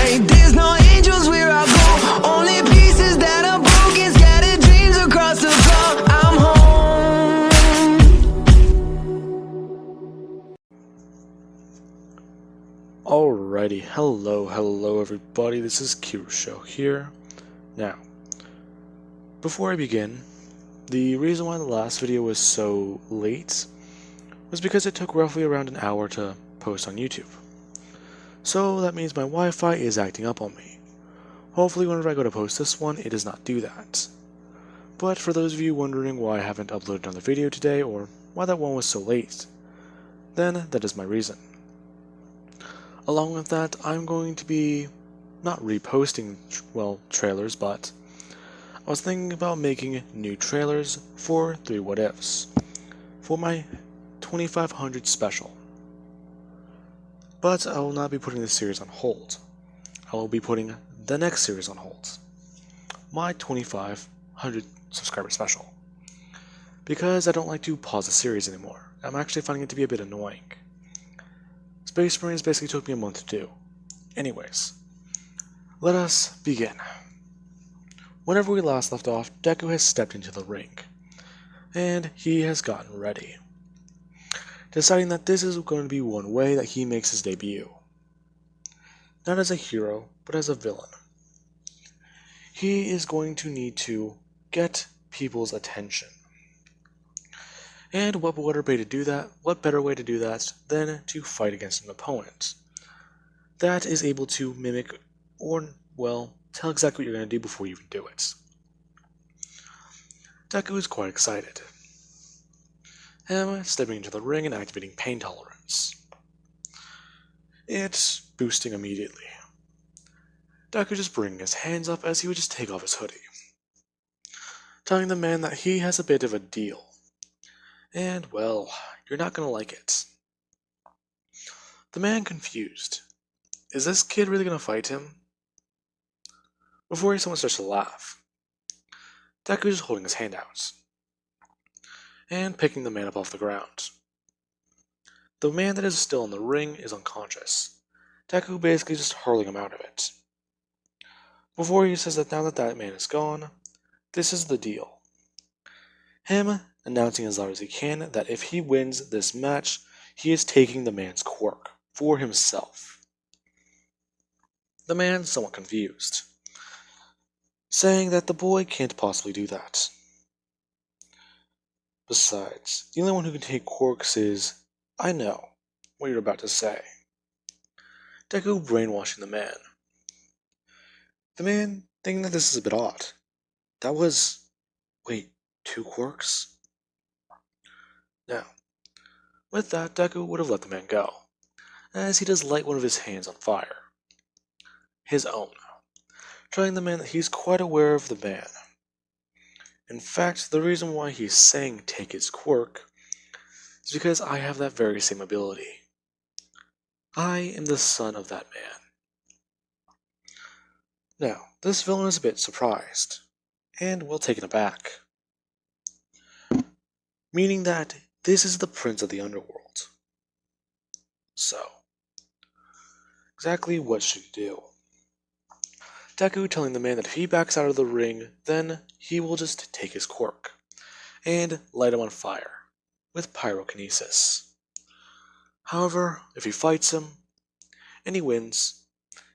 right. There's no angels where I go, only pieces that are broken, scattered dreams across the floor. I'm home. Alrighty, hello everybody, this is Kirusho here. Now, before I begin, the reason why the last video was so late was because it took roughly around an hour to post on YouTube. So that means my Wi-Fi is acting up on me. Hopefully whenever I go to post this one, it does not do that. But for those of you wondering why I haven't uploaded another video today, or why that one was so late, then that is my reason. Along with that, I'm going to be not reposting, trailers, but I was thinking about making new trailers for 3 What Ifs for my 2500 special. But I will not be putting this series on hold. I will be putting the next series on hold, my 2500 subscriber special, because I don't like to pause the series anymore. I'm actually finding it to be a bit annoying. Space Marines basically took me a month to do. Anyways, let us begin. Whenever we last left off, Deku has stepped into the ring, and he has gotten ready, deciding that this is going to be one way that he makes his debut. Not as a hero, but as a villain. He is going to need to get people's attention. And what better way to do that than to fight against an opponent that is able to mimic or, tell exactly what you're going to do before you even do it. Deku is quite excited. Him stepping into the ring and activating pain tolerance. It's boosting immediately. Deku just bringing his hands up as he would just take off his hoodie, telling the man that he has a bit of a deal. And, you're not gonna like it. The man confused. Is this kid really gonna fight him? Before someone starts to laugh, Deku is holding his hand out and picking the man up off the ground. The man that is still in the ring is unconscious. Deku basically just hurling him out of it. Before he says that now that man is gone, this is the deal. Him announcing as loud as he can that if he wins this match, he is taking the man's quirk for himself. The man somewhat confused, saying that the boy can't possibly do that. Besides, the only one who can take quirks is, I know what you're about to say. Deku brainwashing the man. The man thinking that this is a bit odd. That was, 2 quirks? Now, with that, Deku would have let the man go, as he does light one of his hands on fire. His own, telling the man that he's quite aware of the man. In fact, the reason why he's saying take his quirk is because I have that very same ability. I am the son of that man. Now, this villain is a bit surprised, and taken aback, meaning that this is the prince of the underworld. So, exactly what should he do? Deku telling the man that if he backs out of the ring, then he will just take his quirk and light him on fire with pyrokinesis. However, if he fights him and he wins,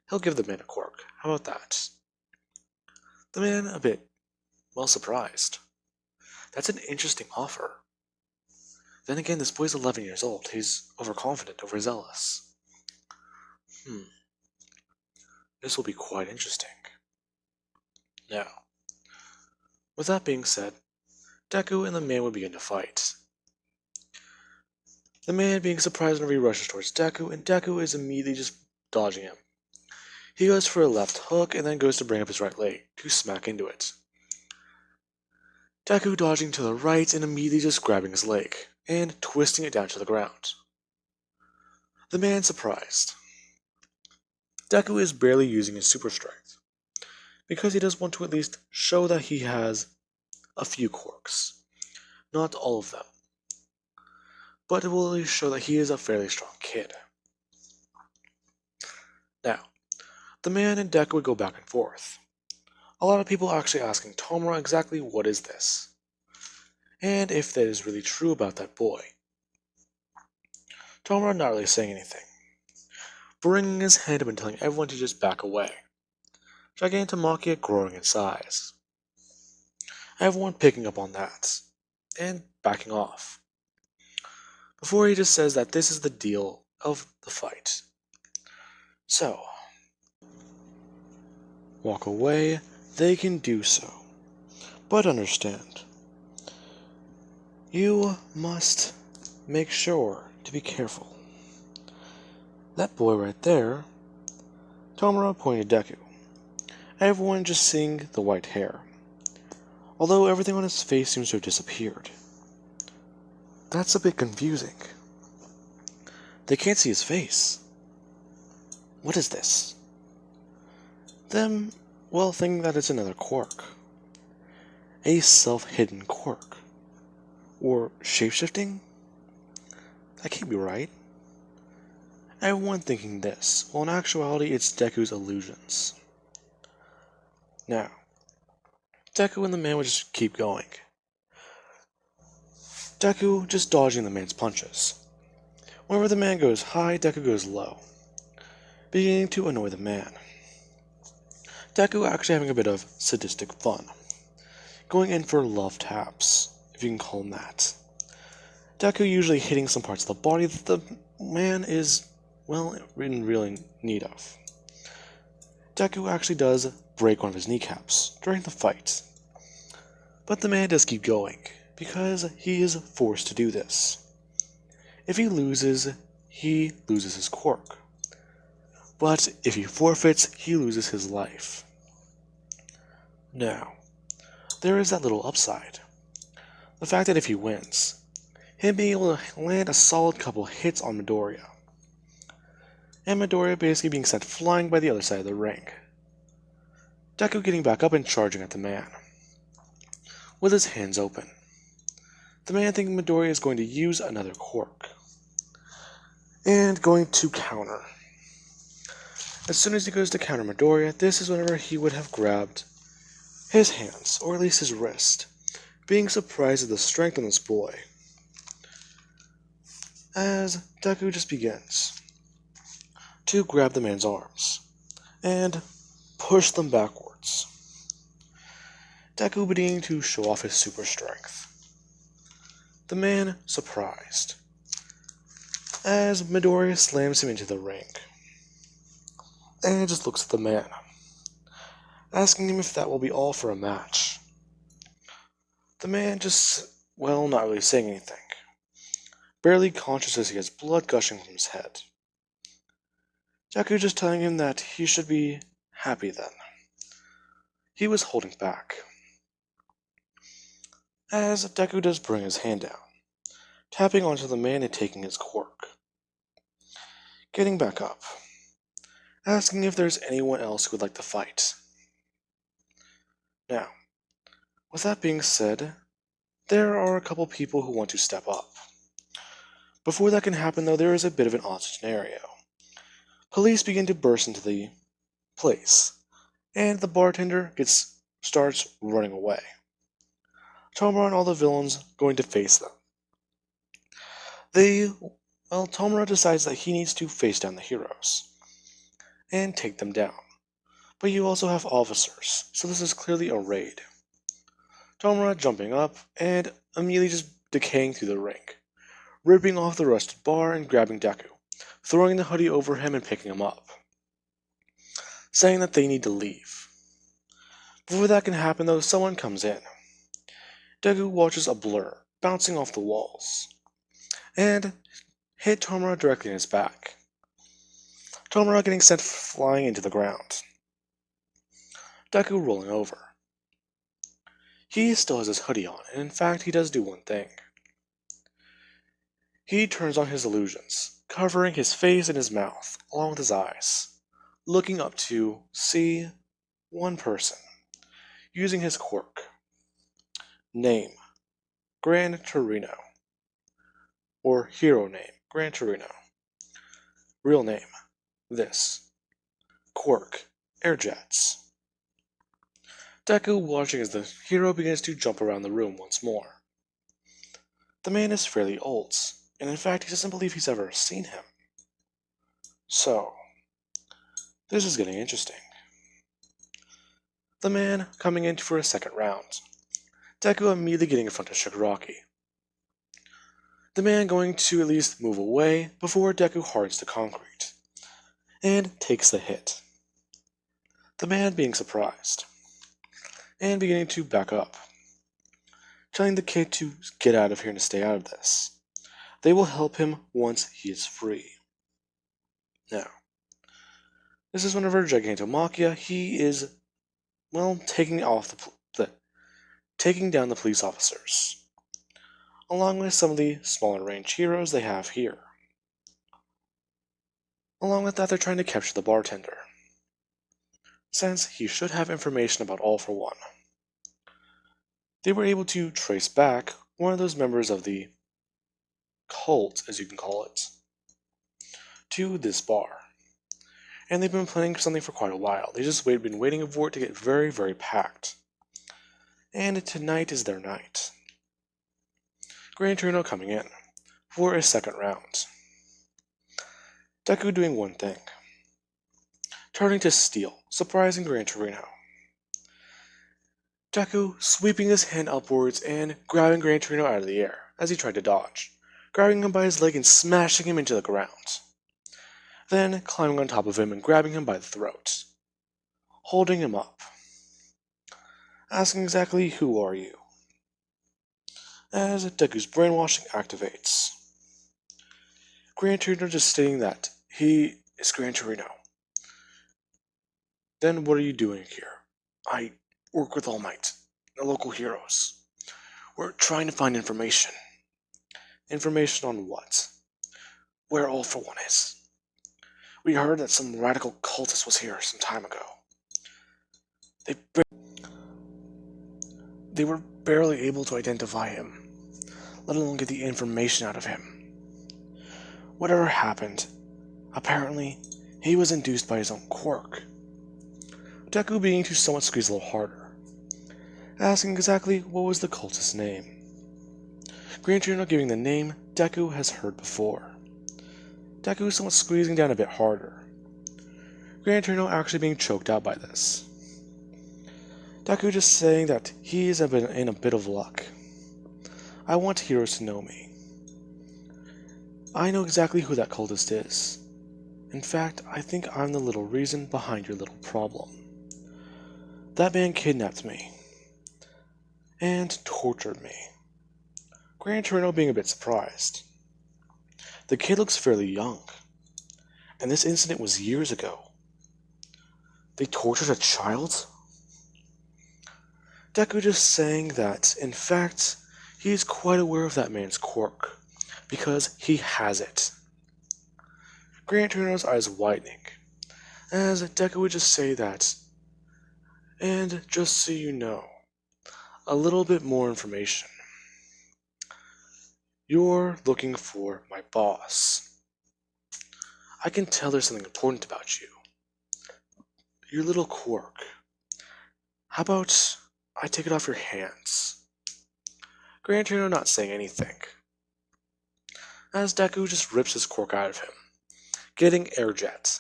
he'll give the man a quirk. How about that? The man a bit, surprised. That's an interesting offer. Then again, this boy's 11 years old. He's overconfident, overzealous. This will be quite interesting. Now, with that being said, Deku and the man would begin to fight. The man being surprised whenever he rushes towards Deku, and Deku is immediately just dodging him. He goes for a left hook and then goes to bring up his right leg to smack into it. Deku dodging to the right and immediately just grabbing his leg and twisting it down to the ground. The man surprised. Deku is barely using his super strength, because he does want to at least show that he has a few quirks. Not all of them, but it will at least show that he is a fairly strong kid. Now, the man and Deku would go back and forth. A lot of people actually asking Tomura exactly what is this, and if that is really true about that boy. Tomura not really saying anything, bringing his hand up and telling everyone to just back away. Gigantomachia growing in size. Everyone picking up on that, and backing off. Before he just says that this is the deal of the fight. So, walk away, they can do so. But understand, you must make sure to be careful. That boy right there, Tomura pointed Deku. Everyone just seeing the white hair, although everything on his face seems to have disappeared. That's a bit confusing. They can't see his face. What is this? Them, well, thinking that it's another quirk. A self-hidden quirk. Or shapeshifting? That can't be right. Everyone thinking this, while in actuality it's Deku's illusions. Now, Deku and the man would just keep going. Deku just dodging the man's punches. Whenever the man goes high, Deku goes low, beginning to annoy the man. Deku actually having a bit of sadistic fun, going in for love taps, if you can call them that. Deku usually hitting some parts of the body that the man is, well, in real need of. Deku actually does break one of his kneecaps during the fight, but the man does keep going, because he is forced to do this. If he loses his quirk. But if he forfeits, he loses his life. Now, there is that little upside. The fact that if he wins, him being able to land a solid couple hits on Midoriya. And Midoriya basically being sent flying by the other side of the ring. Deku getting back up and charging at the man, with his hands open. The man thinking Midoriya is going to use another quirk, and going to counter. As soon as he goes to counter Midoriya, this is whenever he would have grabbed his hands, or at least his wrist, being surprised at the strength in this boy. As Deku just begins to grab the man's arms, and push them backwards. Deku beginning to show off his super strength. The man surprised, as Midoriya slams him into the ring, and just looks at the man, asking him if that will be all for a match. The man just, well, not really saying anything, barely conscious as he has blood gushing from his head. Deku just telling him that he should be happy then. He was holding back. As Deku does bring his hand down, tapping onto the man and taking his quirk. Getting back up, asking if there's anyone else who would like to fight. Now, with that being said, there are a couple people who want to step up. Before that can happen though, there is a bit of an odd scenario. Police begin to burst into the place, and the bartender starts running away. Tomura and all the villains going to face them. Tomura decides that he needs to face down the heroes and take them down. But you also have officers, so this is clearly a raid. Tomura jumping up and immediately just decaying through the ring, ripping off the rusted bar and grabbing Deku, throwing the hoodie over him and picking him up, saying that they need to leave. Before that can happen though, someone comes in. Deku watches a blur bouncing off the walls, and hit Tomura directly in his back. Tomura getting sent flying into the ground. Deku rolling over. He still has his hoodie on, and in fact he does do one thing. He turns on his illusions, covering his face and his mouth, along with his eyes, looking up to see one person, using his quirk. Name, Gran Torino. Or hero name, Gran Torino. Real name, this. Quirk, air jets. Deku watching as the hero begins to jump around the room once more. The man is fairly old, and in fact he doesn't believe he's ever seen him. So, this is getting interesting. The man coming in for a second round. Deku immediately getting in front of Shigaraki. The man going to at least move away before Deku hards the concrete, and takes the hit. The man being surprised, and beginning to back up, telling the kid to get out of here and to stay out of this. They will help him once he is free. Now, this is whenever Gigantomachia, he is, well, taking down the police officers, along with some of the smaller range heroes they have here. Along with that, they're trying to capture the bartender, since he should have information about All for One. They were able to trace back one of those members of the cult, as you can call it, to this bar. And they've been planning something for quite a while. They just been waiting for it to get very, very packed. And tonight is their night. Gran Torino coming in for a second round. Deku doing one thing, turning to steal, surprising Gran Torino. Deku sweeping his hand upwards and grabbing Gran Torino out of the air as he tried to dodge, grabbing him by his leg and smashing him into the ground. Then climbing on top of him and grabbing him by the throat, holding him up, asking exactly who are you, as Deku's brainwashing activates. Gran Torino just stating that he is Gran Torino. Then what are you doing here? I work with All Might, the local heroes. We're trying to find information. Information on what? Where All for One is. We heard that some radical cultist was here some time ago. They were barely able to identify him, let alone get the information out of him. Whatever happened, apparently he was induced by his own quirk. Deku beginning to somewhat squeeze a little harder, asking exactly what was the cultist's name. Gran Torino giving the name Deku has heard before. Deku somewhat squeezing down a bit harder. Gran Torino actually being choked out by this. Deku just saying that he is in a bit of luck. I want heroes to know me. I know exactly who that cultist is. In fact, I think I'm the little reason behind your little problem. That man kidnapped me and tortured me. Gran Torino being a bit surprised. The kid looks fairly young, and this incident was years ago. They tortured a child? Deku just saying that, in fact, he is quite aware of that man's quirk, because he has it. Gran Torino's eyes widening, as Deku would just say that, and just so you know, a little bit more information. You're looking for my boss. I can tell there's something important about you. Your little quirk. How about I take it off your hands? Gran Torino not saying anything, as Deku just rips his quirk out of him, getting air jet,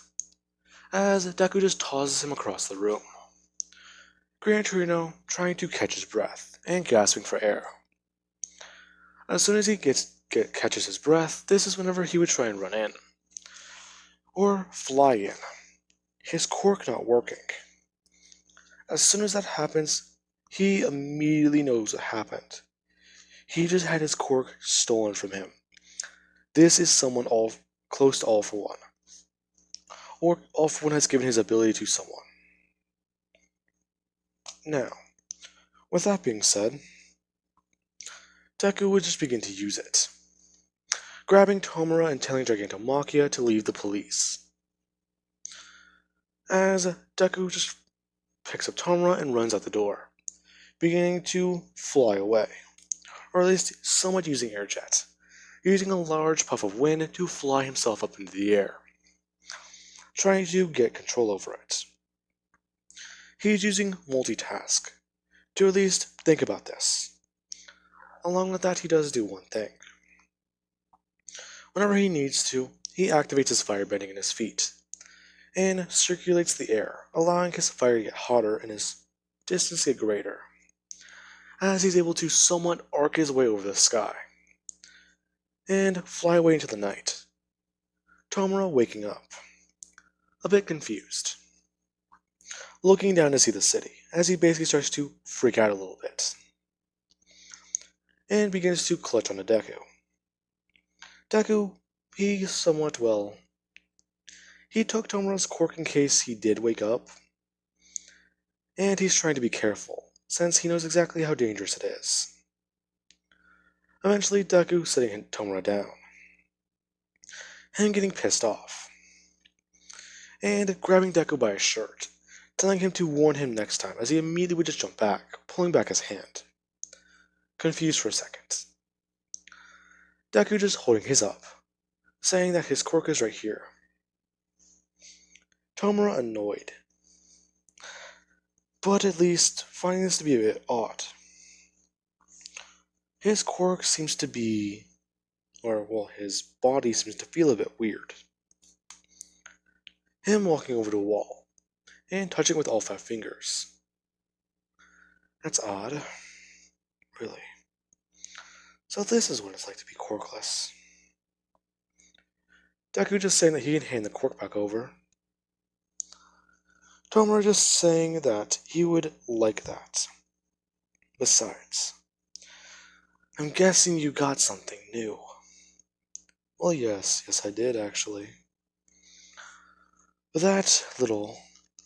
as Deku just tosses him across the room. Gran Torino trying to catch his breath and gasping for air. As soon as he catches his breath, this is whenever he would try and run in, or fly in, his quirk not working. As soon as that happens, he immediately knows what happened. He just had his quirk stolen from him. This is someone close to All for One, or All for One has given his ability to someone. Now, with that being said, Deku would just begin to use it, grabbing Tomura and telling Gigantomachia to leave the police. As Deku just picks up Tomura and runs out the door, beginning to fly away, or at least somewhat using air jet, using a large puff of wind to fly himself up into the air, trying to get control over it. he's using multitask to at least think about this. Along with that, he does do one thing. Whenever he needs to, he activates his firebending in his feet and circulates the air, allowing his fire to get hotter and his distance to get greater, as he's able to somewhat arc his way over the sky and fly away into the night. Tomura waking up, a bit confused, looking down to see the city, as he basically starts to freak out a little bit, and begins to clutch onto Deku. Deku, he somewhat, he took Tomura's quirk in case he did wake up, and he's trying to be careful, since he knows exactly how dangerous it is. Eventually, Deku setting Tomura down, him getting pissed off, and grabbing Deku by his shirt, telling him to warn him next time, as he immediately would just jump back, pulling back his hand. Confused for a second. Deku just holding his up, saying that his quirk is right here. Tomura annoyed, but at least finding this to be a bit odd. His quirk seems to be, his body seems to feel a bit weird. Him walking over to a wall, and touching with all 5 fingers. That's odd. Really. So this is what it's like to be quirkless. Deku just saying that he can hand the quirk back over. Tomura just saying that he would like that. Besides, I'm guessing you got something new. Well, yes, I did actually. But that little,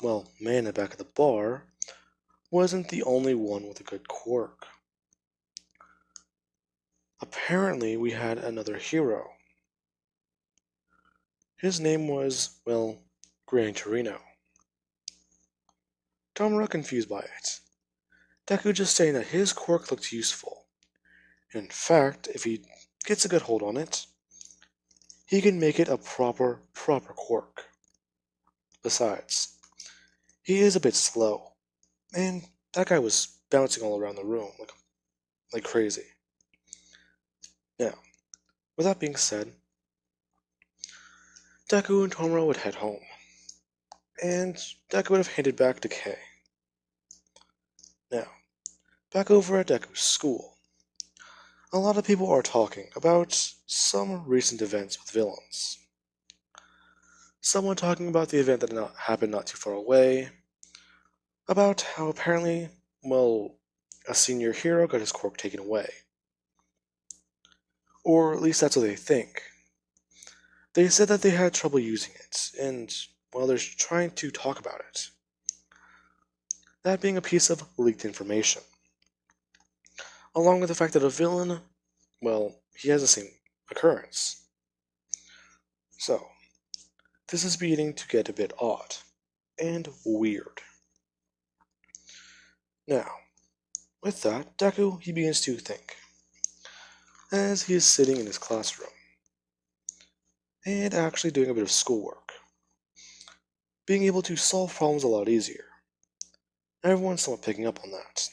man in the back of the bar wasn't the only one with a good quirk. Apparently, we had another hero. His name was, Gran Torino. Tomura confused by it. Deku just saying that his quirk looked useful. In fact, if he gets a good hold on it, he can make it a proper quirk. Besides, he is a bit slow, and that guy was bouncing all around the room like crazy. Now, with that being said, Deku and Tomura would head home, and Deku would have handed back to Kei. Now, back over at Deku's school, a lot of people are talking about some recent events with villains. Someone talking about the event that happened not too far away, about how apparently, a senior hero got his quirk taken away. Or at least that's what they think. They said that they had trouble using it, and, they're trying to talk about it. That being a piece of leaked information. Along with the fact that a villain, he has the same occurrence. So, this is beginning to get a bit odd and weird. Now, with that, Deku, he begins to think, as he is sitting in his classroom, and actually doing a bit of schoolwork, being able to solve problems a lot easier. Everyone's somewhat picking up on that.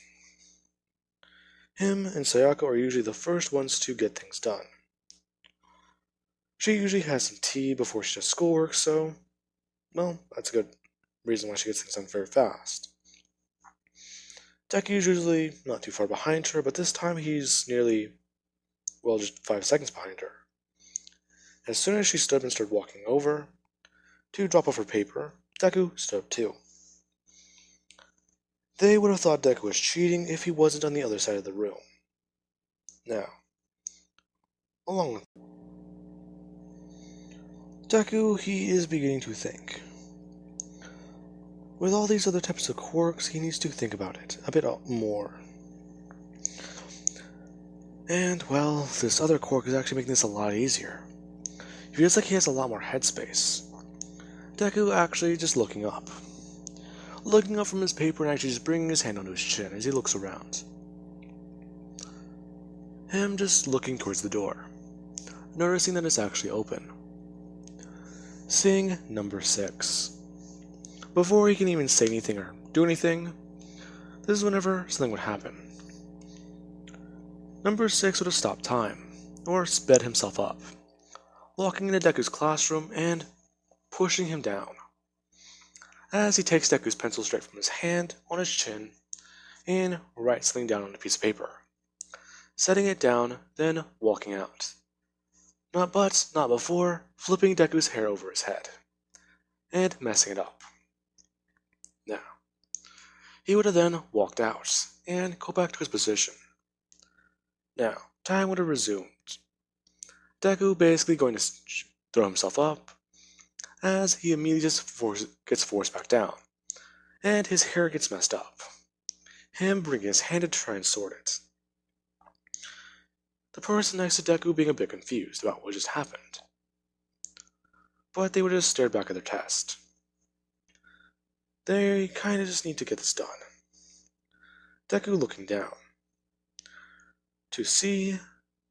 Him and Sayaka are usually the first ones to get things done. She usually has some tea before she does schoolwork, so, that's a good reason why she gets things done very fast. Deku's usually not too far behind her, but this time he's nearly, just 5 seconds behind her. As soon as she stood up and started walking over to drop off her paper, Deku stood up too. They would have thought Deku was cheating if he wasn't on the other side of the room. Now, along with Deku, he is beginning to think. With all these other types of quirks, he needs to think about it a bit more. And, this other quirk is actually making this a lot easier. He feels like he has a lot more headspace. Deku actually just looking up from his paper and actually just bringing his hand onto his chin as he looks around. Him just looking towards the door, noticing that it's actually open. Seeing number 6. Before he can even say anything or do anything, this is whenever something would happen. Number 6 would have stopped time, or sped himself up, walking into Deku's classroom and pushing him down, as he takes Deku's pencil straight from his hand on his chin and writes something down on a piece of paper, setting it down, then walking out. Not before flipping Deku's hair over his head and messing it up. Now, he would have then walked out and go back to his position. Now, time would have resumed. Deku basically going to throw himself up, as he immediately just gets forced back down, and his hair gets messed up. Him bringing his hand to try and sort it. The person next to Deku being a bit confused about what just happened. But they would have just stared back at their test. They kinda just need to get this done. Deku looking down to see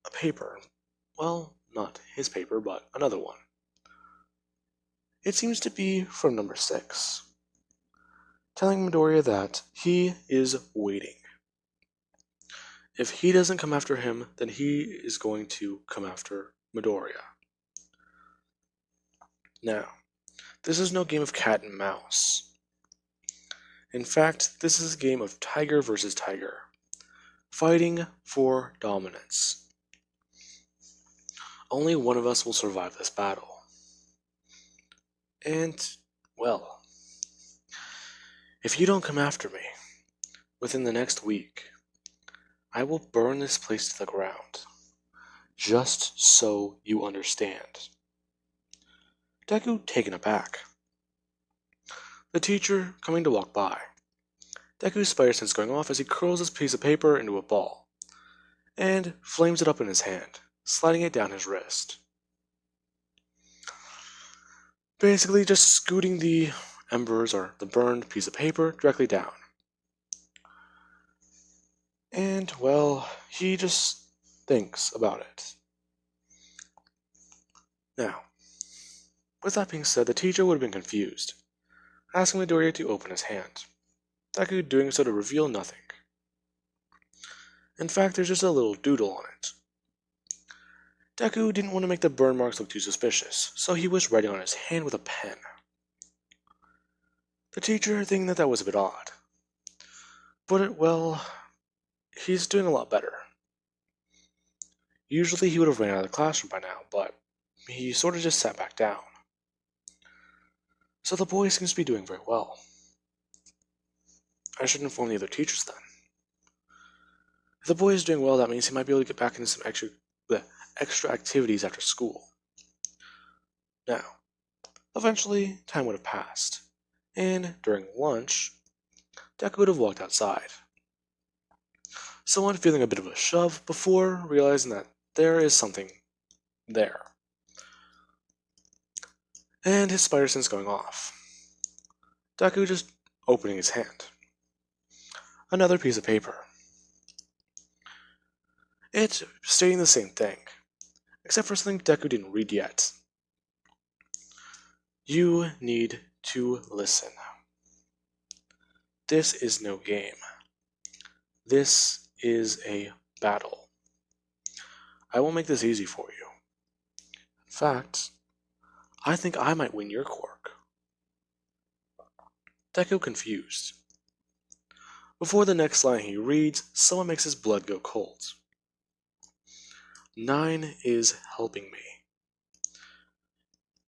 a paper. Well, not his paper, but another one. It seems to be from number 6, telling Midoriya that he is waiting. If he doesn't come after him, then he is going to come after Midoriya. Now, this is no game of cat and mouse. In fact, this is a game of tiger versus tiger, fighting for dominance. Only one of us will survive this battle. And, well, if you don't come after me within the next week, I will burn this place to the ground, just so you understand. Deku taken aback. The teacher coming to walk by. Deku's spider sense going off as he curls his piece of paper into a ball, and flames it up in his hand, sliding it down his wrist. Basically just scooting the embers or the burned piece of paper directly down. And, well, he just thinks about it. Now, with that being said, the teacher would have been confused, asking Midoriya to open his hand, Deku doing so to reveal nothing. In fact, there's just a little doodle on it. Deku didn't want to make the burn marks look too suspicious, so he was writing on his hand with a pen. The teacher thinking that was a bit odd. But, well, he's doing a lot better. Usually he would have ran out of the classroom by now, but he sort of just sat back down. So the boy seems to be doing very well. I should inform the other teachers then. If the boy is doing well, that means he might be able to get back into some extra activities after school. Now, eventually, time would have passed, and during lunch, Deku would have walked outside. Someone feeling a bit of a shove before realizing that there is something there. And his spider sense going off. Deku just opening his hand. Another piece of paper. It's stating the same thing, except for something Deku didn't read yet. You need to listen. This is no game. This is a battle. I will make this easy for you. In fact, I think I might win your quirk. Deku confused. Before the next line he reads, someone makes his blood go cold. 9 is helping me.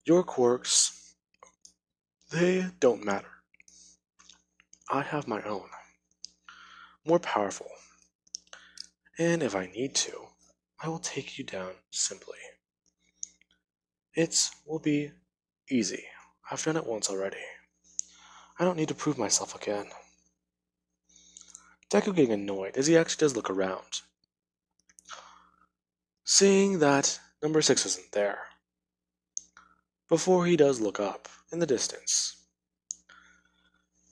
Your quirks, they don't matter. I have my own. More powerful. And if I need to, I will take you down simply. It will be easy. I've done it once already. I don't need to prove myself again. Deku getting annoyed as he actually does look around, seeing that number 6 isn't there, before he does look up in the distance.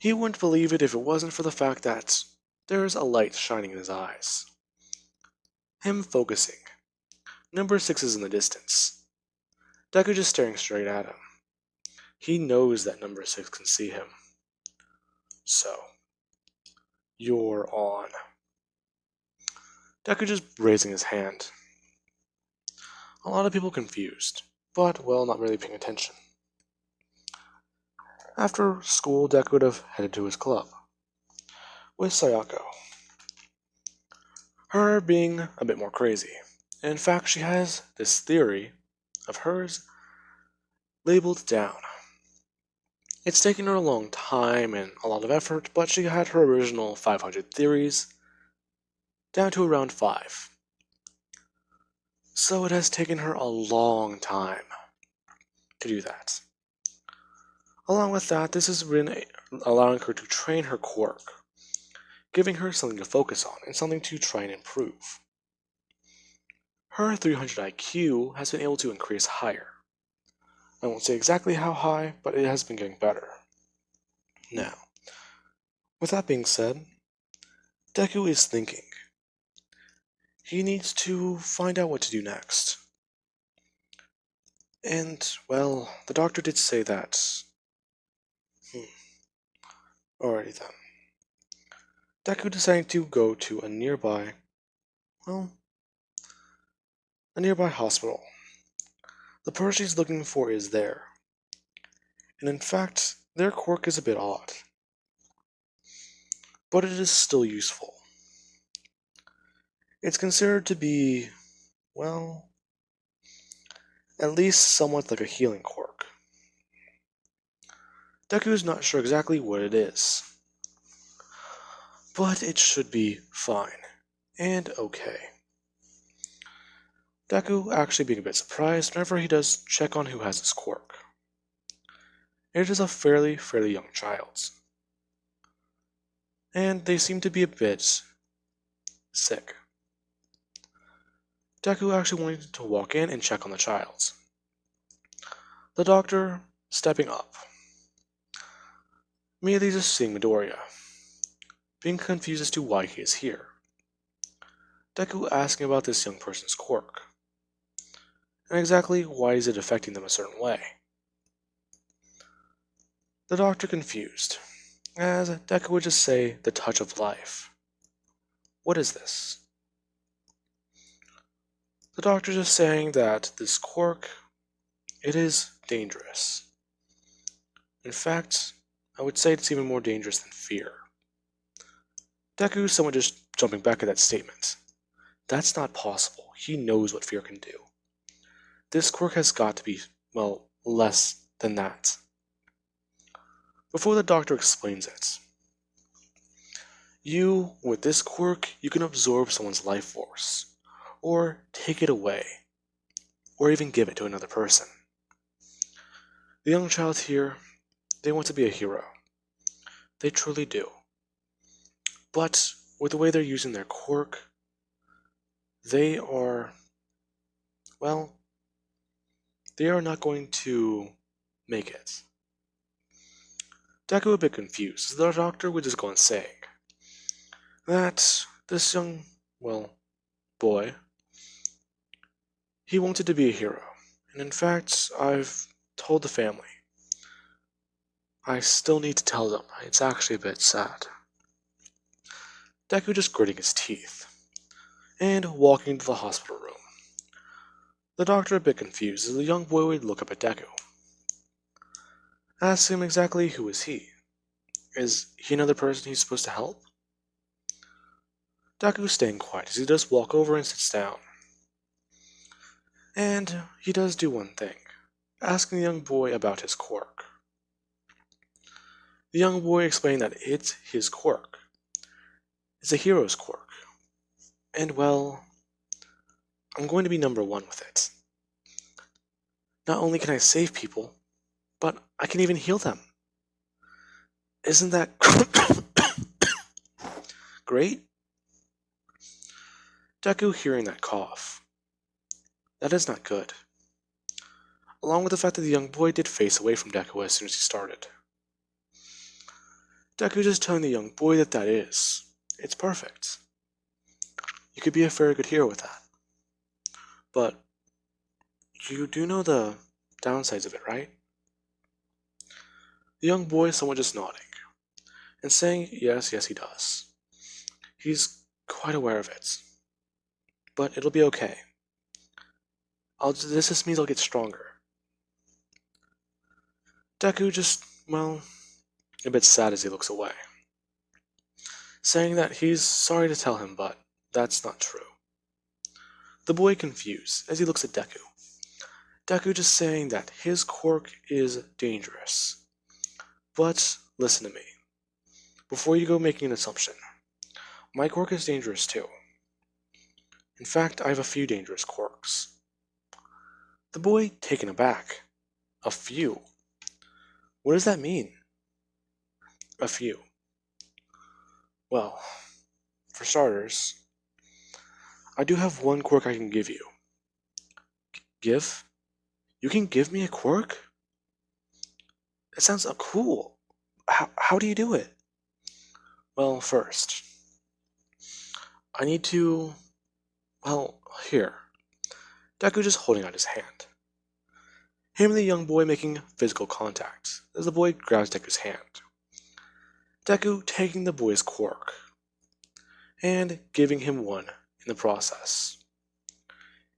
He wouldn't believe it if it wasn't for the fact that there's a light shining in his eyes. Him focusing. Number 6 is in the distance. Deku just staring straight at him. He knows that number 6 can see him. So, you're on. Deku just raising his hand. A lot of people confused, but, well, not really paying attention. After school, Deku would have headed to his club with Sayako. Her being a bit more crazy. In fact, she has this theory of hers labeled down. It's taken her a long time and a lot of effort, but she had her original 500 theories down to around 5. So it has taken her a long time to do that. Along with that, this has been allowing her to train her quirk, giving her something to focus on and something to try and improve. Her 300 IQ has been able to increase higher. I won't say exactly how high, but it has been getting better. Now, with that being said, Deku is thinking. He needs to find out what to do next. And, well, the doctor did say that. Alrighty then. Deku decided to go to a nearby hospital. The person he's looking for is there. And in fact, their quirk is a bit odd. But it is still useful. It's considered to be, well, at least somewhat like a healing quirk. Deku is not sure exactly what it is. But it should be fine. And okay. Deku actually being a bit surprised whenever he does check on who has his quirk. It is a fairly young child's. And they seem to be a bit sick. Deku actually wanted to walk in and check on the child's. The doctor stepping up. Immediately just seeing Midoriya, being confused as to why he is here. Deku asking about this young person's quirk, and exactly why is it affecting them a certain way. The doctor confused, as Deku would just say, the touch of life. What is this? The doctor just saying that this quirk, it is dangerous. In fact, I would say it's even more dangerous than fear. Deku somewhat just jumping back at that statement. That's not possible. He knows what fear can do. This quirk has got to be, well, less than that. Before the doctor explains it, with this quirk, you can absorb someone's life force, or take it away, or even give it to another person. The young child here, they want to be a hero. They truly do. But with the way they're using their quirk, they are not going to make it. Deku a bit confused, as the doctor would just go on saying that this young, boy, he wanted to be a hero. And in fact, I've told the family. I still need to tell them. It's actually a bit sad. Deku just gritting his teeth and walking into the hospital room. The doctor a bit confused as the young boy would look up at Deku. Ask him exactly who is he. Is he another person he's supposed to help? Deku staying quiet as he does walk over and sits down. And he does do one thing, asking the young boy about his quirk. The young boy explained that it's his quirk. It's a hero's quirk. And well, I'm going to be number 1 with it. Not only can I save people, but I can even heal them. Isn't that great? Deku hearing that cough. That is not good. Along with the fact that the young boy did face away from Deku as soon as he started. Deku just telling the young boy that is. It's perfect. You could be a very good hero with that. But you do know the downsides of it, right? The young boy is somewhat just nodding. and saying yes, he does. He's quite aware of it. But it'll be okay. This just means I'll get stronger. Deku just, well, a bit sad as he looks away, saying that he's sorry to tell him, but that's not true. The boy confused as he looks at Deku. Deku just saying that his quirk is dangerous. But listen to me. Before you go making an assumption, my quirk is dangerous too. In fact, I have a few dangerous quirks. The boy taken aback. A few? What does that mean? A few. Well, for starters, I do have one quirk I can give you. Give? You can give me a quirk? It sounds cool. How do you do it? Well, first, I need to... Well, here. Deku just holding out his hand. Him and the young boy making physical contact as the boy grabs Deku's hand. Deku taking the boy's quirk and giving him one in the process.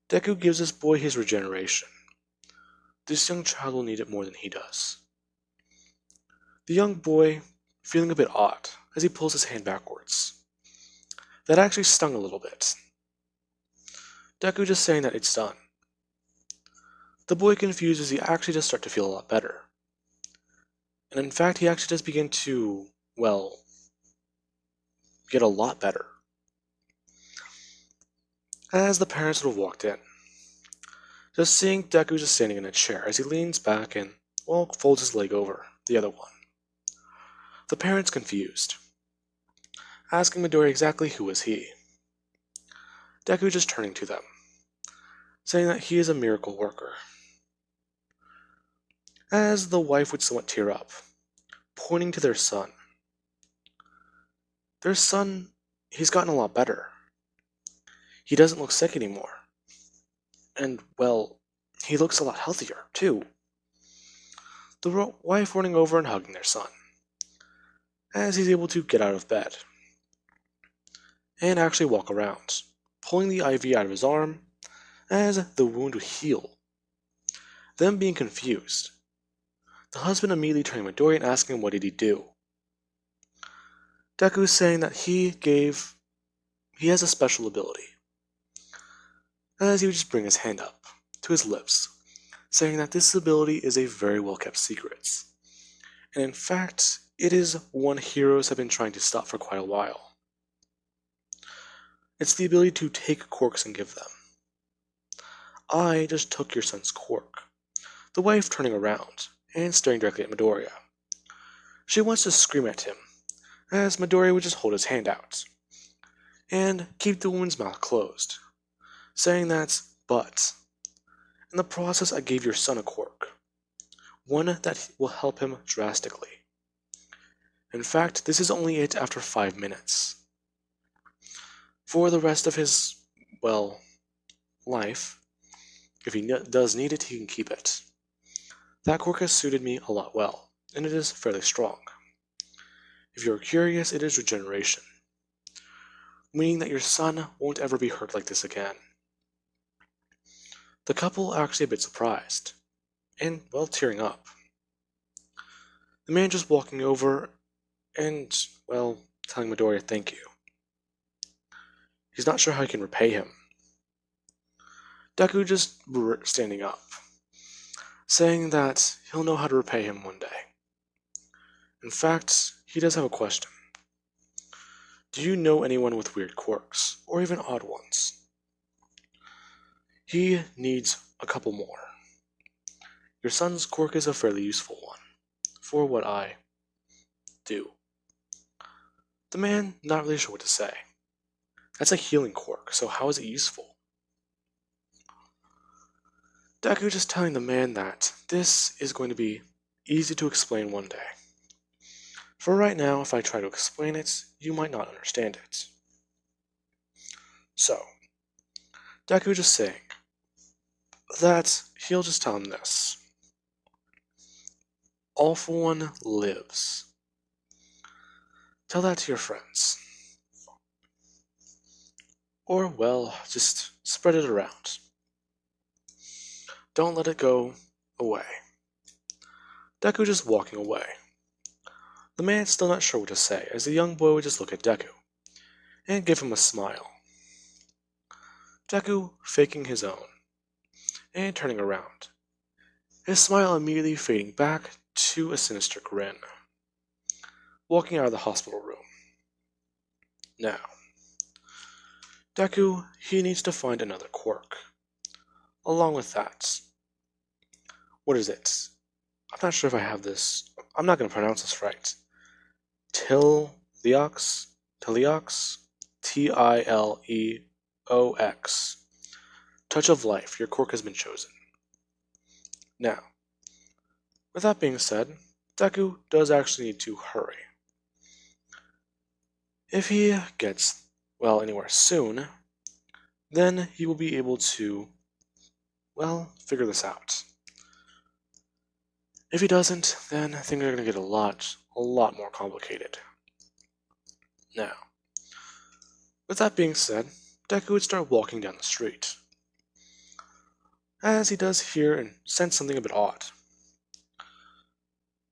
Deku gives this boy his regeneration. This young child will need it more than he does. The young boy feeling a bit odd as he pulls his hand backwards. That actually stung a little bit. Deku just saying that it's done. The boy confused as he actually does start to feel a lot better. And in fact, he actually does begin to, well, get a lot better. As the parents would have walked in, just seeing Deku just standing in a chair as he leans back and, well, folds his leg over the other one. The parents confused, asking Midori exactly who was he. Deku just turning to them, saying that he is a miracle worker. As the wife would somewhat tear up, pointing to their son. Their son, he's gotten a lot better. He doesn't look sick anymore. And, well, he looks a lot healthier, too. The wife running over and hugging their son, as he's able to get out of bed, and actually walk around, pulling the IV out of his arm, as the wound would heal. Them being confused. The husband immediately turning to Midori and asking him what did he do. Deku saying that he has a special ability. As he would just bring his hand up to his lips, saying that this ability is a very well kept secret. And in fact, it is one heroes have been trying to stop for quite a while. It's the ability to take quirks and give them. I just took your son's quirk. The wife turning around and staring directly at Midoriya. She wants to scream at him, as Midoriya would just hold his hand out and keep the woman's mouth closed, saying that, but in the process I gave your son a quirk, one that will help him drastically. In fact, this is only it after 5 minutes. For the rest of his, well, life, if he does need it, he can keep it. That quirk has suited me a lot well, and it is fairly strong. If you're curious, it is regeneration, meaning that your son won't ever be hurt like this again. The couple are actually a bit surprised, and, well, tearing up. The man just walking over and, well, telling Midoriya thank you. He's not sure how he can repay him. Deku just standing up, saying that he'll know how to repay him one day. In fact, he does have a question. Do you know anyone with weird quirks, or even odd ones? He needs a couple more. Your son's quirk is a fairly useful one, for what I do. The man not really sure what to say. That's a healing quirk, so how is it useful? Deku just telling the man that this is going to be easy to explain one day. For right now, if I try to explain it, you might not understand it. So, Deku just saying that he'll just tell him this. All for One lives. Tell that to your friends. Or, well, just spread it around. Don't let it go away. Deku just walking away. The man's still not sure what to say, as the young boy would just look at Deku and give him a smile. Deku faking his own and turning around, his smile immediately fading back to a sinister grin, walking out of the hospital room. Now, Deku, he needs to find another quirk. Along with that, what is it? I'm not sure if I have this. I'm not going to pronounce this right. Tiliox? Tileox. Touch of Life. Your quirk has been chosen. Now, with that being said, Deku does actually need to hurry. If he gets, well, anywhere soon, then he will be able to, well, figure this out. If he doesn't, then things are going to get a lot more complicated. Now, with that being said, Deku would start walking down the street, as he does hear and sense something a bit odd.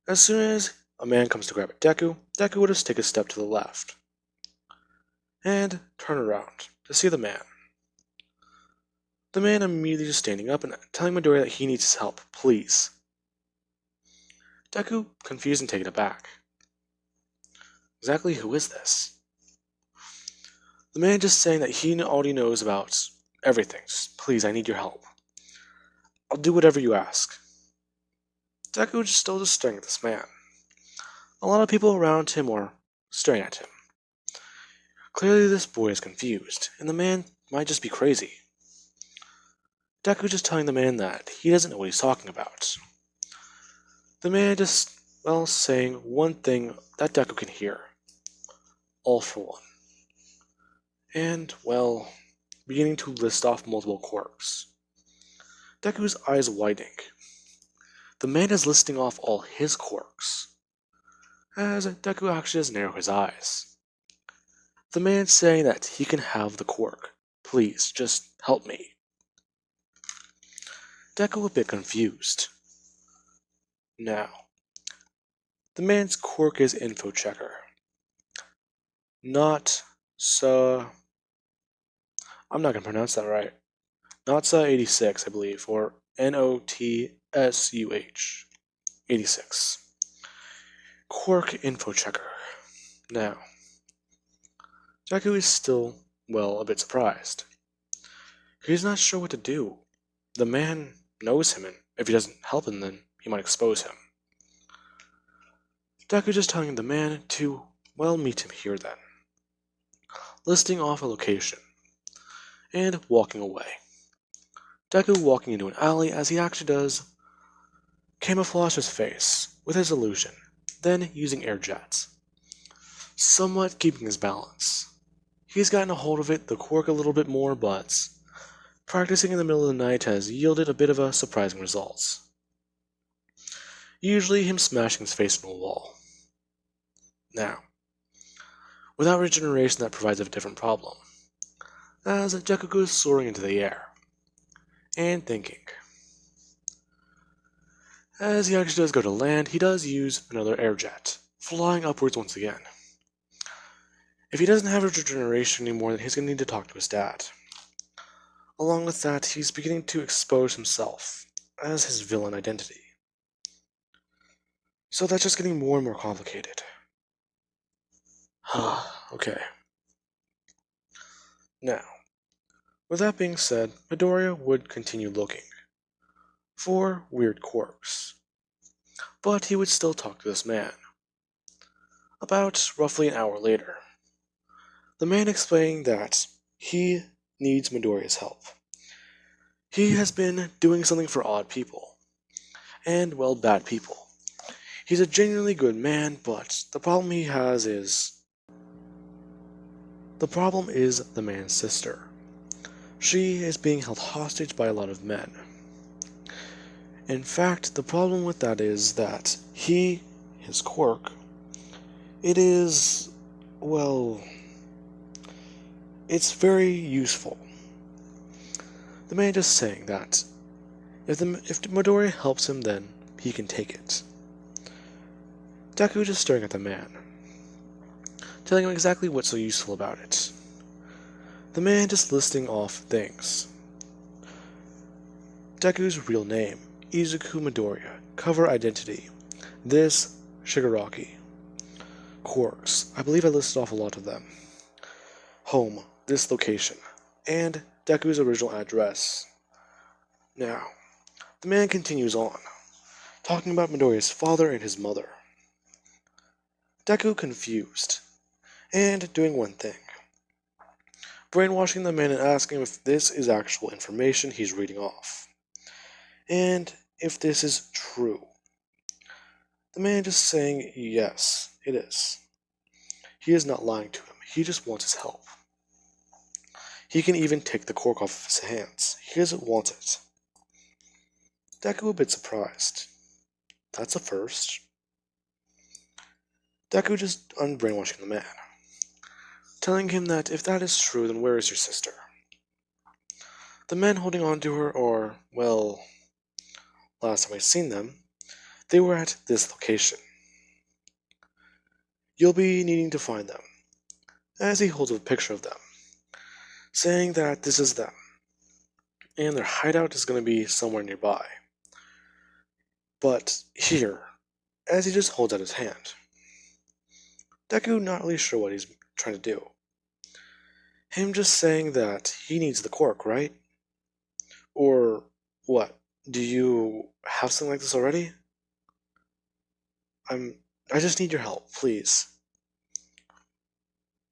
As soon as a man comes to grab at Deku, Deku would just take a step to the left, and turn around to see the man. The man immediately just standing up and telling Midoriya that he needs his help, please. Deku, confused and taken aback. Exactly who is this? The man just saying that he already knows about everything. Just, please, I need your help. I'll do whatever you ask. Deku is still just staring at this man. A lot of people around him are staring at him. Clearly this boy is confused, and the man might just be crazy. Deku just telling the man that he doesn't know what he's talking about. The man just, well, saying one thing that Deku can hear. All for one. And, well, beginning to list off multiple quirks. Deku's eyes widening. The man is listing off all his quirks, as Deku actually does narrow his eyes. The man saying that he can have the quirk. Please, just help me. Deku a bit confused. Now, the man's quirk is Info Checker. Not I'm not going to pronounce that right. Notsa 86, I believe, or Notsuh 86. Quirk Info Checker. Now, Deku is still, well, a bit surprised. He's not sure what to do. The man knows him, and if he doesn't help him, then he might expose him. Deku just telling the man to, well, meet him here then. Listing off a location, and walking away. Deku walking into an alley as he actually does camouflage his face with his illusion, then using air jets, somewhat keeping his balance. He's gotten a hold of it, the quirk a little bit more, but practicing in the middle of the night has yielded a bit of a surprising results. Usually him smashing his face into a wall. Now, without regeneration that provides a different problem, as Deku goes soaring into the air, and thinking. As he actually does go to land, he does use another air jet, flying upwards once again. If he doesn't have regeneration anymore, then he's going to need to talk to his dad. Along with that, he's beginning to expose himself as his villain identity. So that's just getting more and more complicated. Okay. Now, with that being said, Midoriya would continue looking for weird quirks, but he would still talk to this man. About roughly an hour later, the man explaining that he needs Midoriya's help. He has been doing something for odd people, and, well, bad people. He's a genuinely good man, but the problem he has is... the problem is the man's sister. She is being held hostage by a lot of men. In fact, the problem with that is that his quirk, it is well, it's very useful. The man just saying that if Midori helps him, then he can take it. Deku just staring at the man, telling him exactly what's so useful about it. The man just listing off things. Deku's real name, Izuku Midoriya. Cover identity, this Shigaraki. Quirks, I believe I listed off a lot of them. Home, this location. And Deku's original address. Now, the man continues on, talking about Midoriya's father and his mother. Deku confused, and doing one thing. Brainwashing the man and asking him if this is actual information he's reading off. And if this is true. The man just saying, yes, it is. He is not lying to him, he just wants his help. He can even take the quirk off of his hands. He doesn't want it. Deku a bit surprised. That's a first. Deku just unbrainwashing the man, telling him that if that is true, then where is your sister? The men holding on to her are, well, last time I seen them, they were at this location. You'll be needing to find them, as he holds a picture of them, saying that this is them, and their hideout is going to be somewhere nearby. But here, as he just holds out his hand. Deku not really sure what he's trying to do. Him just saying that he needs the quirk, right? Or what? Do you have something like this already? I just need your help, please.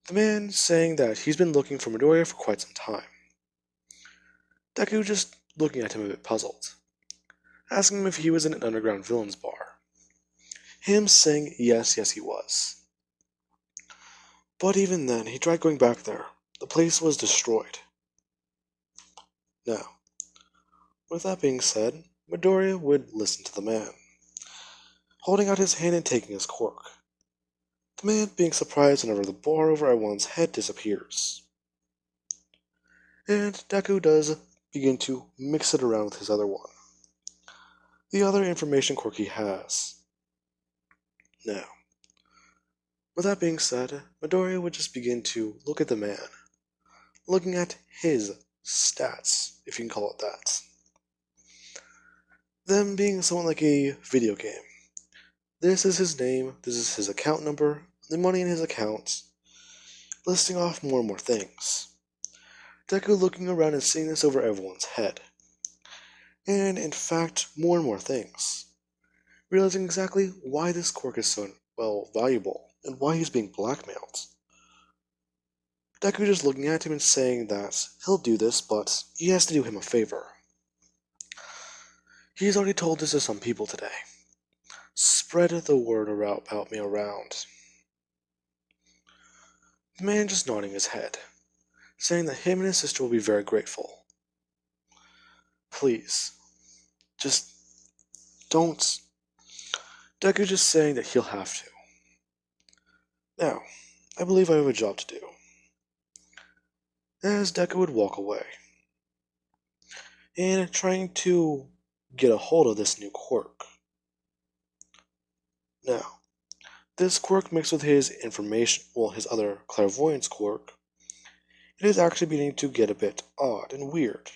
The man saying that he's been looking for Midoriya for quite some time. Deku just looking at him a bit puzzled, asking him if he was in an underground villains bar. Him saying yes he was. But even then, he tried going back there. The place was destroyed. Now, with that being said, Midoriya would listen to the man, holding out his hand and taking his quirk. The man being surprised whenever the bar over everyone's head disappears. And Deku does begin to mix it around with his other one. The other information quirk he has. Now, with that being said, Midoriya would just begin to look at the man, looking at his stats, if you can call it that. Them being somewhat like a video game. This is his name, this is his account number, the money in his account, listing off more and more things. Deku looking around and seeing this over everyone's head. And in fact, more and more things. Realizing exactly why this quirk is so, valuable, and why he's being blackmailed. Deku just looking at him and saying that he'll do this, but he has to do him a favor. He's already told this to some people today. Spread the word about me around. The man just nodding his head, saying that him and his sister will be very grateful. Please, just don't. Deku just saying that he'll have to. Now, I believe I have a job to do. As Deku would walk away, and trying to get a hold of this new quirk. Now, this quirk mixed with his his other clairvoyance quirk, it is actually beginning to get a bit odd and weird,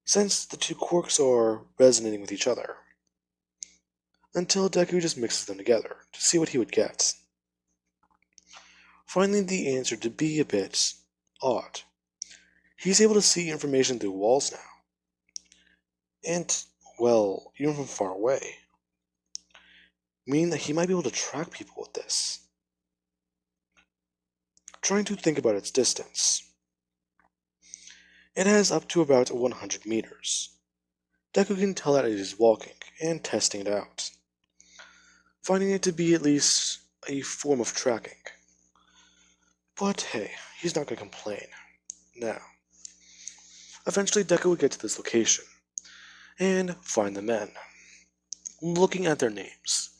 since the two quirks are resonating with each other, until Deku just mixes them together to see what he would get. Finding the answer to be a bit odd. He's able to see information through walls now. And, even from far away. Meaning that he might be able to track people with this. Trying to think about its distance. It has up to about 100 meters. Deku can tell that it is walking and testing it out. Finding it to be at least a form of tracking. But hey, he's not going to complain. Now, eventually Deku would get to this location and find the men, looking at their names,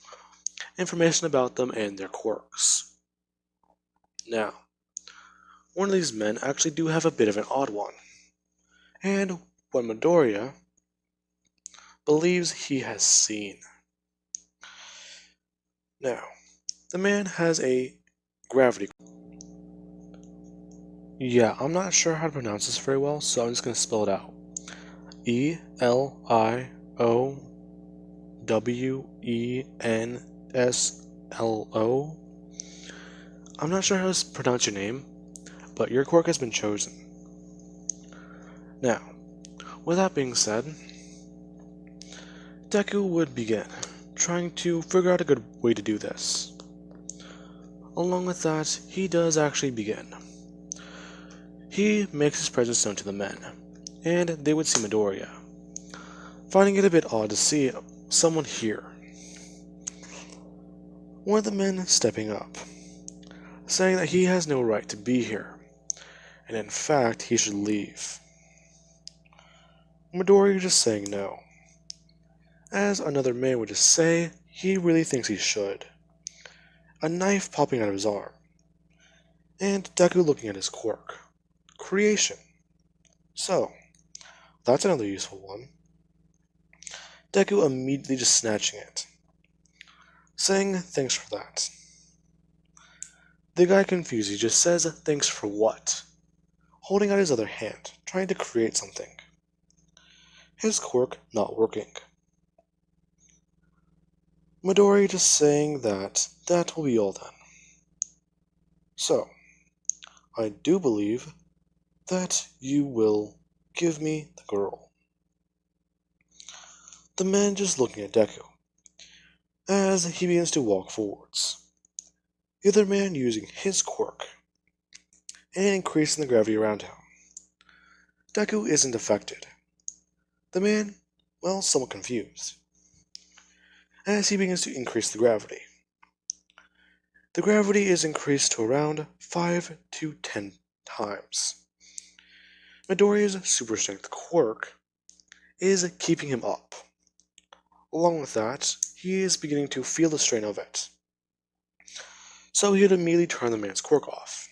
information about them and their quirks. Now, one of these men actually do have a bit of an odd one, and what Midoriya believes he has seen. Now, the man has a gravity. Yeah, I'm not sure how to pronounce this very well, so I'm just going to spell it out. ELIOWENSLO. I'm not sure how to pronounce your name, but your quirk has been chosen. Now, with that being said, Deku would begin trying to figure out a good way to do this. Along with that, he does actually begin. He makes his presence known to the men, and they would see Midoriya, finding it a bit odd to see someone here. One of the men stepping up, saying that he has no right to be here, and in fact he should leave. Midoriya just saying no, as another man would just say he really thinks he should. A knife popping out of his arm, and Deku looking at his quirk. Creation. So, that's another useful one. Deku immediately just snatching it, saying thanks for that. The guy confused, he just says thanks for what? Holding out his other hand, trying to create something. His quirk not working. Midori just saying that will be all then. So, I do believe that you will give me the girl. The man just looking at Deku, as he begins to walk forwards. The other man using his quirk, and increasing the gravity around him. Deku isn't affected. The man, well, somewhat confused, as he begins to increase the gravity. The gravity is increased to around 5 to 10 times. Midoriya's super strength quirk is keeping him up. Along with that, he is beginning to feel the strain of it. So he would immediately turn the man's quirk off,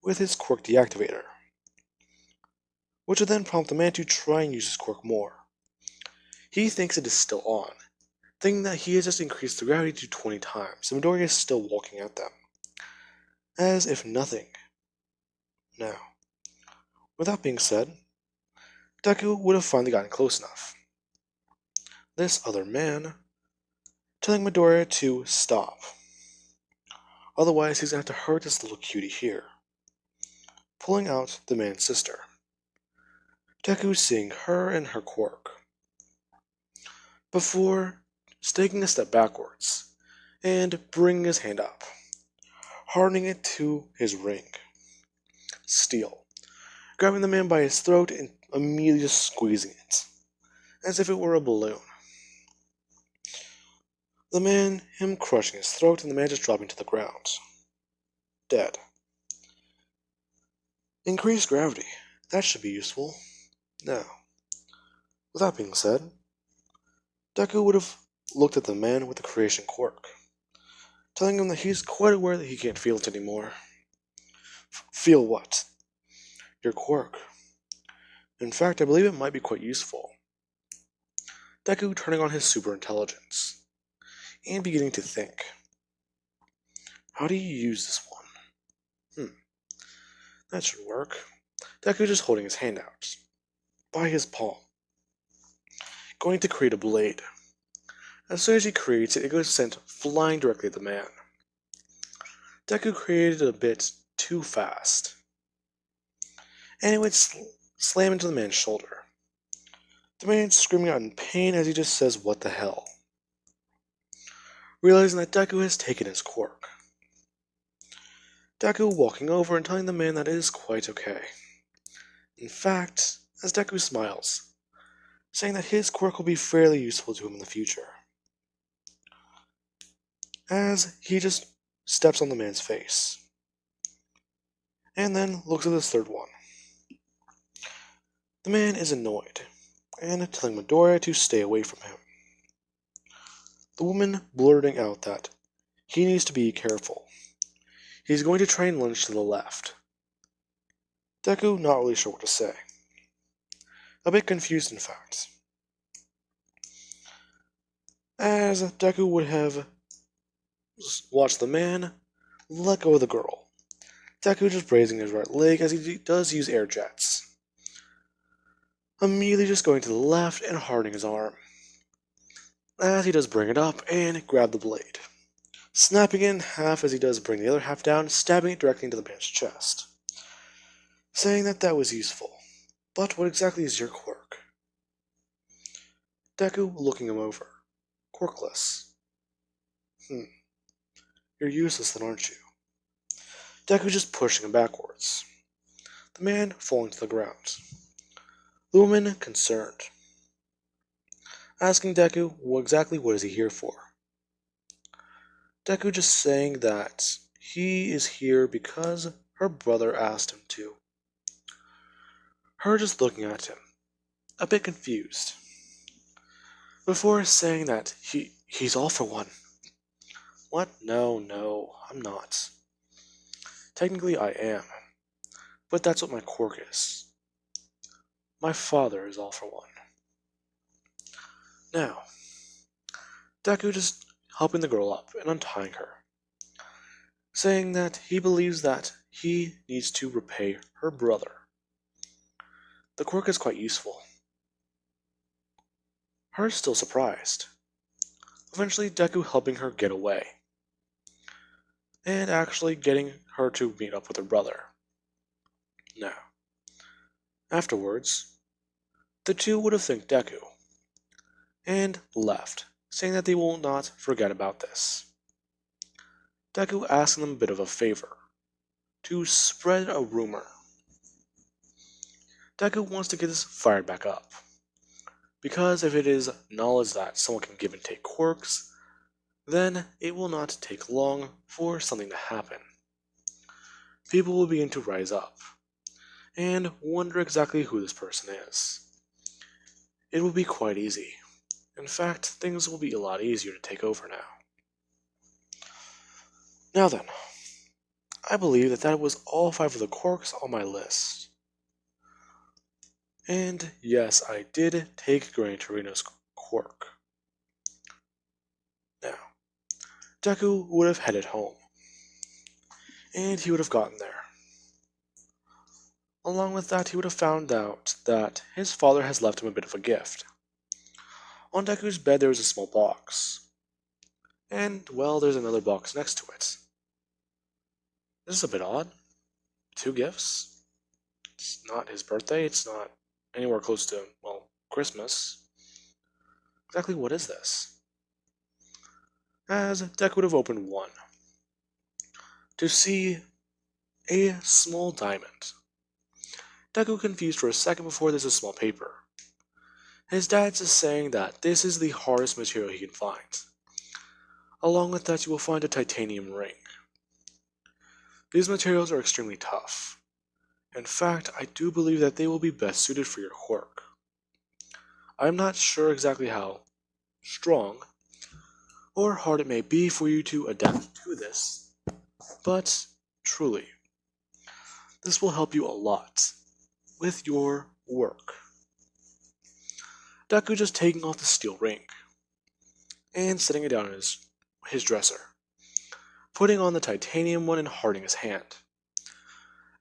with his quirk deactivator, which would then prompt the man to try and use his quirk more. He thinks it is still on, thinking that he has just increased the gravity to 20 times, and Midoriya is still walking at them, as if nothing. Now, with that being said, Deku would have finally gotten close enough. This other man telling Midoriya to stop. Otherwise, he's going to have to hurt this little cutie here. Pulling out the man's sister. Deku seeing her and her quirk. Before taking a step backwards and bringing his hand up, hardening it to his ring. Steel. Grabbing the man by his throat and immediately just squeezing it, as if it were a balloon. The man, him crushing his throat, and the man just dropping to the ground. Dead. Increased gravity. That should be useful. Now, with that being said, Deku would have looked at the man with the creation quirk, telling him that he's quite aware that he can't feel it anymore. Feel what? Your quirk. In fact, I believe it might be quite useful. Deku turning on his super intelligence, and beginning to think. How do you use this one? That should work. Deku just holding his hand out, by his palm. Going to create a blade. As soon as he creates it, it goes sent flying directly at the man. Deku created it a bit too fast, and it would slam into the man's shoulder. The man screaming out in pain as he just says, "What the hell?" Realizing that Deku has taken his quirk. Deku walking over and telling the man that it is quite okay. In fact, as Deku smiles, saying that his quirk will be fairly useful to him in the future. As he just steps on the man's face, and then looks at this third one. The man is annoyed, and telling Midoriya to stay away from him. The woman blurting out that he needs to be careful. he's going to train lunge to the left. Deku not really sure what to say. A bit confused, in fact. As Deku would have watched the man let go of the girl. Deku just raising his right leg as he does use air jets. Immediately just going to the left and hardening his arm. As he does bring it up and grab the blade. Snapping it in half as he does bring the other half down, stabbing it directly into the man's chest. Saying that was useful. But what exactly is your quirk? Deku looking him over. Quirkless. You're useless then, aren't you? Deku just pushing him backwards. The man falling to the ground. The woman concerned. Asking Deku exactly what is he here for. Deku just saying that he is here because her brother asked him to. Her just looking at him, a bit confused. Before saying that he's all for one. What? No, I'm not. Technically I am, but that's what my quirk is. My father is all for one. Now, Deku just helping the girl up and untying her, saying that he believes that he needs to repay her brother. The quirk is quite useful. Her still surprised. Eventually Deku helping her get away, and actually getting her to meet up with her brother. Now, afterwards, the two would have thanked Deku, and left, saying that they will not forget about this. Deku asking them a bit of a favor, to spread a rumor. Deku wants to get this fired back up, because if it is knowledge that someone can give and take quirks, then it will not take long for something to happen. People will begin to rise up, and wonder exactly who this person is. It will be quite easy. In fact, things will be a lot easier to take over now. Now then, I believe that was all 5 of the quirks on my list. And yes, I did take Gran Torino's quirk. Now, Deku would have headed home, and he would have gotten there. Along with that, he would have found out that his father has left him a bit of a gift. On Deku's bed there was a small box. And, well, there's another box next to it. This is a bit odd. 2 gifts? It's not his birthday, it's not anywhere close to, well, Christmas. Exactly what is this? As Deku would have opened one, to see a small diamond. Deku confused for a second before there's a small paper. His dad's just saying that this is the hardest material he can find. Along with that, you will find a titanium ring. These materials are extremely tough. In fact, I do believe that they will be best suited for your quirk. I am not sure exactly how strong or hard it may be for you to adapt to this, but truly, this will help you a lot with your work. Deku just taking off the steel ring and setting it down in his dresser, putting on the titanium one and hardening his hand.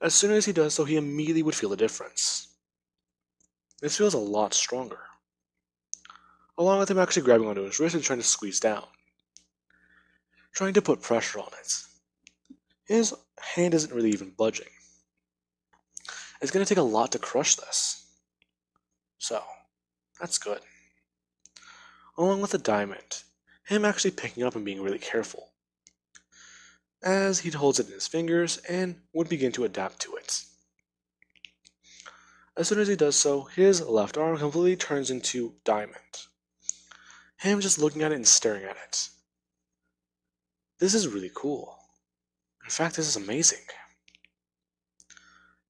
As soon as he does so, he immediately would feel the difference. This feels a lot stronger. Along with him actually grabbing onto his wrist and trying to squeeze down, trying to put pressure on it. His hand isn't really even budging. It's going to take a lot to crush this. So, that's good. Along with the diamond, him actually picking up and being really careful, as he holds it in his fingers and would begin to adapt to it. As soon as he does so, his left arm completely turns into diamond. Him just looking at it and staring at it. This is really cool. In fact, this is amazing.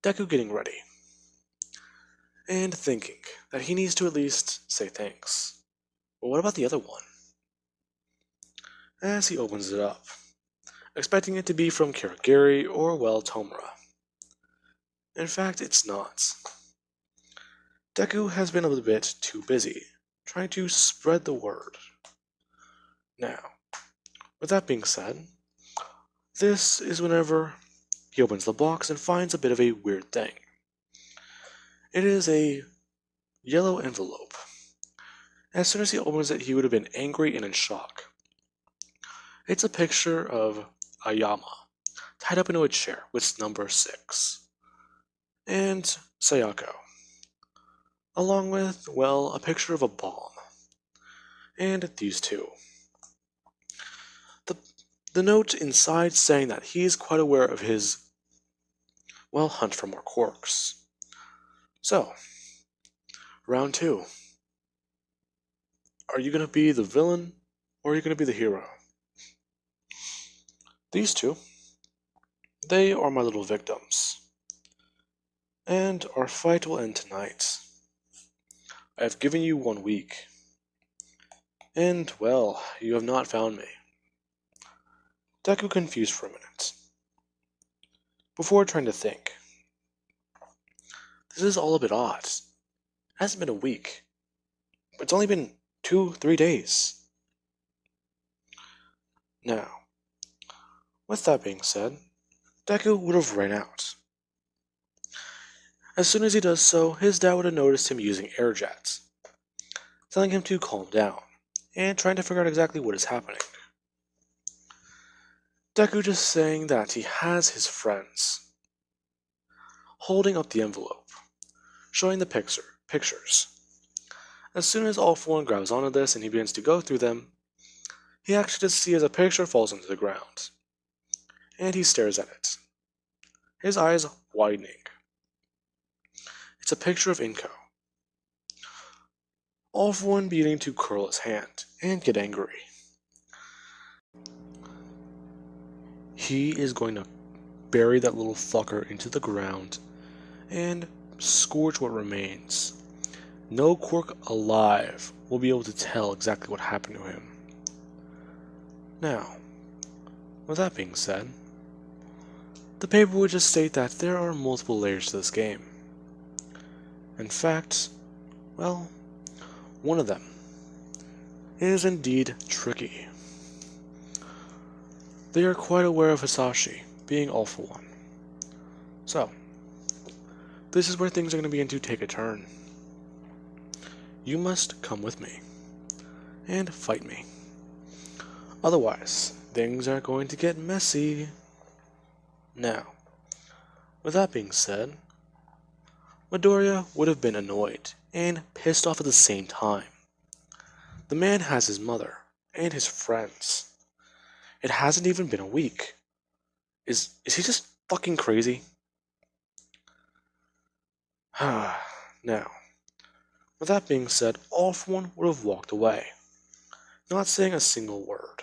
Deku getting ready, and thinking that he needs to at least say thanks. But what about the other one? As he opens it up, expecting it to be from Kirigiri or, well, Tomura. In fact, it's not. Deku has been a little bit too busy, trying to spread the word. Now, with that being said, this is whenever he opens the box and finds a bit of a weird thing. It is a yellow envelope. As soon as he opens it, he would have been angry and in shock. It's a picture of Ayama, tied up into a chair with number 6, and Sayako, along with, well, a picture of a bomb, and these two. The note inside saying that he is quite aware of his, well, hunt for more quirks. So, round 2. Are you going to be the villain, or are you going to be the hero? These two, they are my little victims. And our fight will end tonight. I have given you 1 week. And, well, you have not found me. Deku confused for a minute, before trying to think. This is all a bit odd. It hasn't been a week. It's only been 2-3 days. Now, with that being said, Deku would have ran out. As soon as he does so, his dad would have noticed him using air jets, telling him to calm down, and trying to figure out exactly what is happening. Deku just saying that he has his friends, holding up the envelope, showing the pictures. As soon as All For One grabs onto this and he begins to go through them, he actually just sees a picture falls into the ground, and he stares at it, his eyes widening. It's a picture of Inko. All For One beginning to curl his hand and get angry. He is going to bury that little fucker into the ground and scorch what remains. No quirk alive will be able to tell exactly what happened to him. Now, with that being said, the paper would just state that there are multiple layers to this game. In fact, well, one of them is indeed tricky. They are quite aware of Hisashi being All For One. So, this is where things are going to begin to take a turn. You must come with me and fight me. Otherwise, things are going to get messy. Now, with that being said, Midoriya would have been annoyed and pissed off at the same time. The man has his mother and his friends. It hasn't even been a week. Is he just fucking crazy? Now, with that being said, All For One would have walked away, not saying a single word,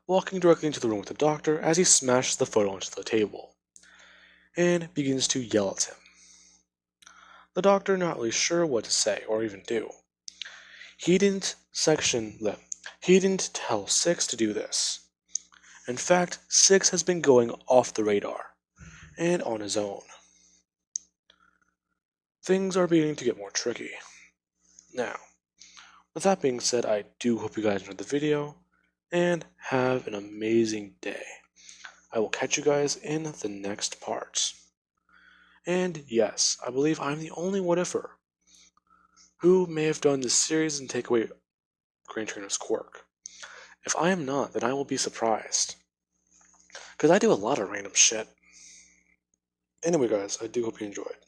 walking directly into the room with the doctor as he smashes the photo onto the table and begins to yell at him. The doctor not really sure what to say or even do. He didn't tell 6 to do this. In fact, 6 has been going off the radar and on his own. Things are beginning to get more tricky. Now, with that being said, I do hope you guys enjoyed the video and have an amazing day. I will catch you guys in the next part. And yes, I believe I'm the only what-ifer who may have done this series and take away Gran Torino's quirk. If I am not, then I will be surprised, because I do a lot of random shit. Anyway guys, I do hope you enjoyed.